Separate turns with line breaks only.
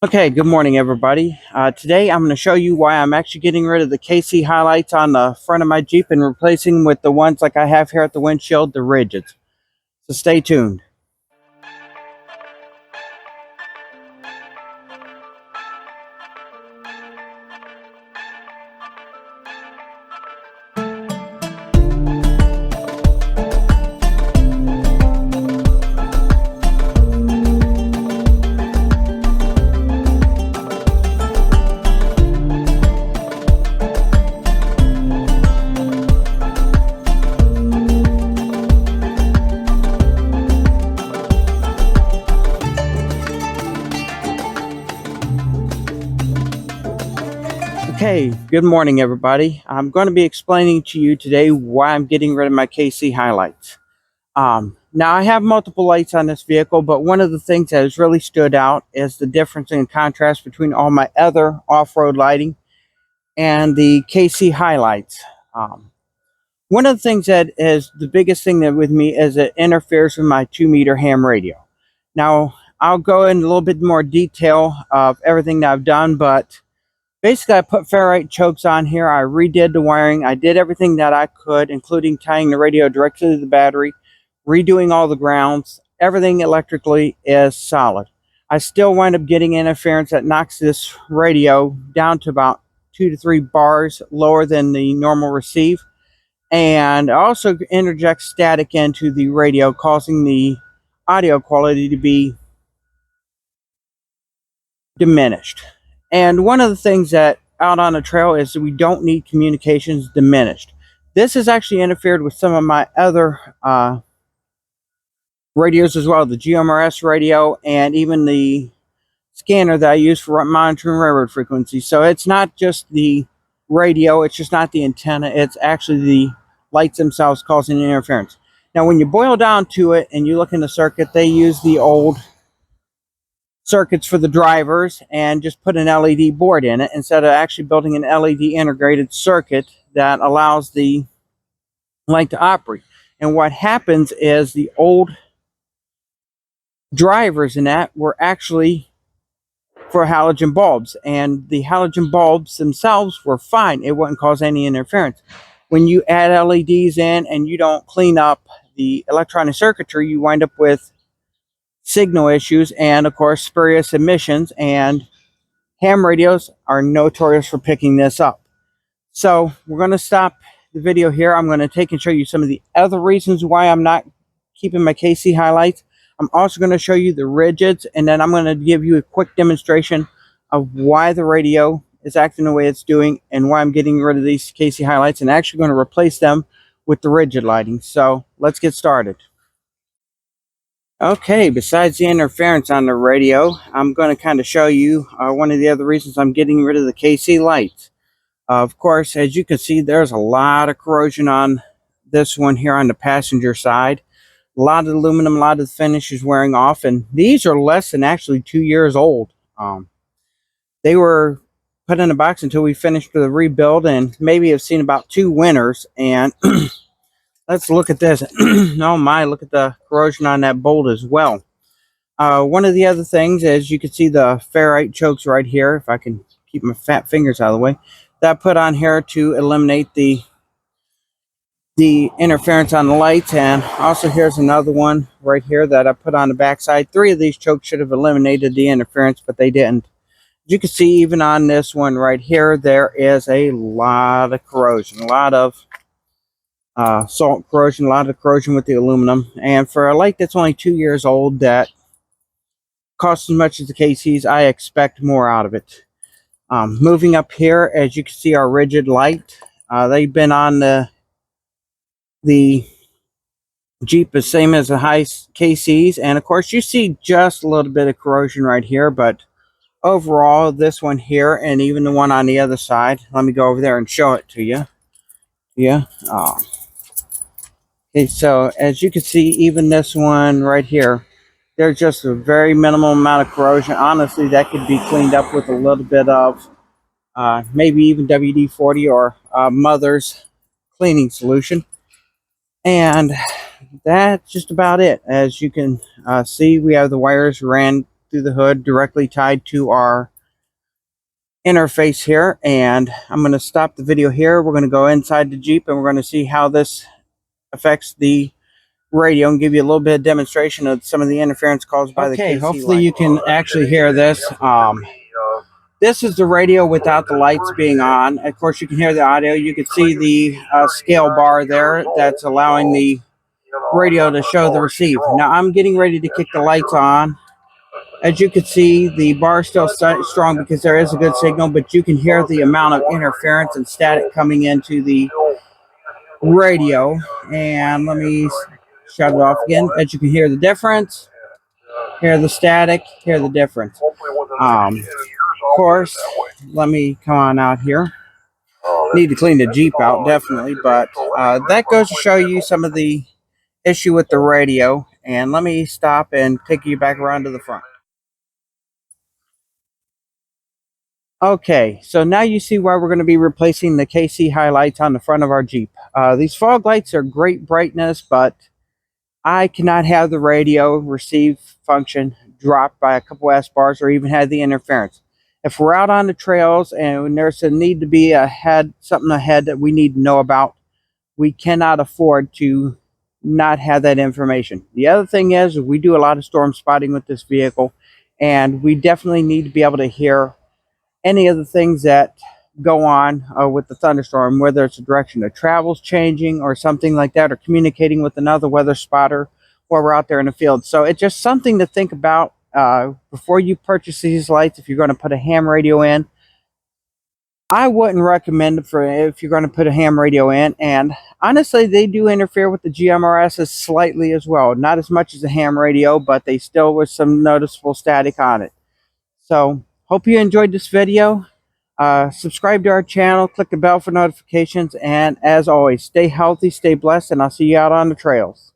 Okay, good morning everybody. Today I'm going to show you why I'm actually getting rid of the KC highlights on the front of my Jeep and replacing them with the ones like I have here at the windshield, the rigids. So stay tuned. Okay, good morning everybody. I'm going to be explaining to you today why I'm getting rid of my KC highlights. Now I have multiple lights on this vehicle, but one of the things that has really stood out is the difference in contrast between all my other off-road lighting and the KC highlights. One of the things that is the biggest thing that with me is it interferes with my 2-meter ham radio. Now, I'll go in a little bit more detail of everything that I've done, but basically I put ferrite chokes on here. I redid the wiring. I did everything that I could, including tying the radio directly to the battery, redoing all the grounds. Everything electrically is solid. I still wind up getting interference that knocks this radio down to about 2 to 3 bars lower than the normal receive, and also interjects static into the radio, causing the audio quality to be diminished. And one of the things that out on the trail is that we don't need communications diminished. This has actually interfered with some of my other radios as well, the GMRS radio and even the scanner that I use for monitoring railroad frequency. So it's not just the radio, it's just not the antenna, it's actually the lights themselves causing interference. Now when you boil down to it and you look in the circuit, they use the old circuits for the drivers and just put an LED board in it instead of actually building an LED integrated circuit that allows the light to operate. And what happens is the old drivers in that were actually for halogen bulbs, and the halogen bulbs themselves were fine. It wouldn't cause any interference. When you add LEDs in and you don't clean up the electronic circuitry, you wind up with signal issues and of course spurious emissions, and ham radios are notorious for picking this up. So we're going to stop the video here. I'm going to take and show you some of the other reasons why I'm not keeping my KC highlights. I'm also going to show you the rigids, and then I'm going to give you a quick demonstration of why the radio is acting the way it's doing and why I'm getting rid of these KC highlights and actually going to replace them with the rigid lighting. So let's get started. Okay, besides the interference on the radio, I'm going to kind of show you one of the other reasons I'm getting rid of the KC lights. Of course, as you can see, there's a lot of corrosion on this one here on the passenger side. A lot of aluminum, a lot of the finish is wearing off, and these are less than actually 2 years old. They were put in a box until we finished the rebuild, and maybe have seen about 2 winters. And let's look at this. Oh my, look at the corrosion on that bolt as well. One of the other things is you can see the ferrite chokes right here. If I can keep my fat fingers out of the way, that I put on here to eliminate the interference on the lights. And also here's another one right here that I put on the backside. 3 of these chokes should have eliminated the interference, but they didn't. As you can see, even on this one right here, there is a lot of corrosion, a lot of salt corrosion, a lot of corrosion with the aluminum. And for a light that's only 2 years old that costs as much as the KCs, I expect more out of it. Moving up here, as you can see, our rigid light, they've been on the Jeep the same as the high KCs, and of course you see just a little bit of corrosion right here, but overall this one here and even the one on the other side, let me go over there and show it to you. Okay, so as you can see, even this one right here, there's just a very minimal amount of corrosion. Honestly, that could be cleaned up with a little bit of maybe even WD-40 or Mother's cleaning solution. And that's just about it. As you can see, we have the wires ran through the hood directly tied to our interface here. And I'm going to stop the video here. We're going to go inside the Jeep and we're going to see how this affects the radio and give you a little bit of demonstration of some of the interference caused by the KC hopefully light. You can actually hear this. This is the radio without the lights being on. Of course, you can hear the audio. You can see the scale bar there that's allowing the radio to show the receive. Now I'm getting ready to kick the lights on. As you can see, the bar is still strong because there is a good signal, but you can hear the amount of interference and static coming into the radio. And let me shut it off again. As you can hear the difference, hear the static, hear the difference. Of course, let me come on out here. Need to clean the Jeep out, definitely, but that goes to show you some of the issue with the radio. And let me stop and take you back around to the front. Okay, so now you see why we're going to be replacing the KC highlights on the front of our Jeep. These fog lights are great brightness, but I cannot have the radio receive function dropped by a couple S bars or even have the interference. If we're out on the trails and there's a need to be something ahead that we need to know about, we cannot afford to not have that information. The other thing is we do a lot of storm spotting with this vehicle, and we definitely need to be able to hear any of the things that go on with the thunderstorm, whether it's the direction of travel's changing or something like that, or communicating with another weather spotter while we're out there in the field. So it's just something to think about before you purchase these lights. If you're going to put a ham radio in, I wouldn't recommend it if you're going to put a ham radio in. And honestly, they do interfere with the GMRSs slightly as well. Not as much as a ham radio, but they still with some noticeable static on it. So hope you enjoyed this video. Subscribe to our channel, click the bell for notifications, and as always, stay healthy, stay blessed, and I'll see you out on the trails.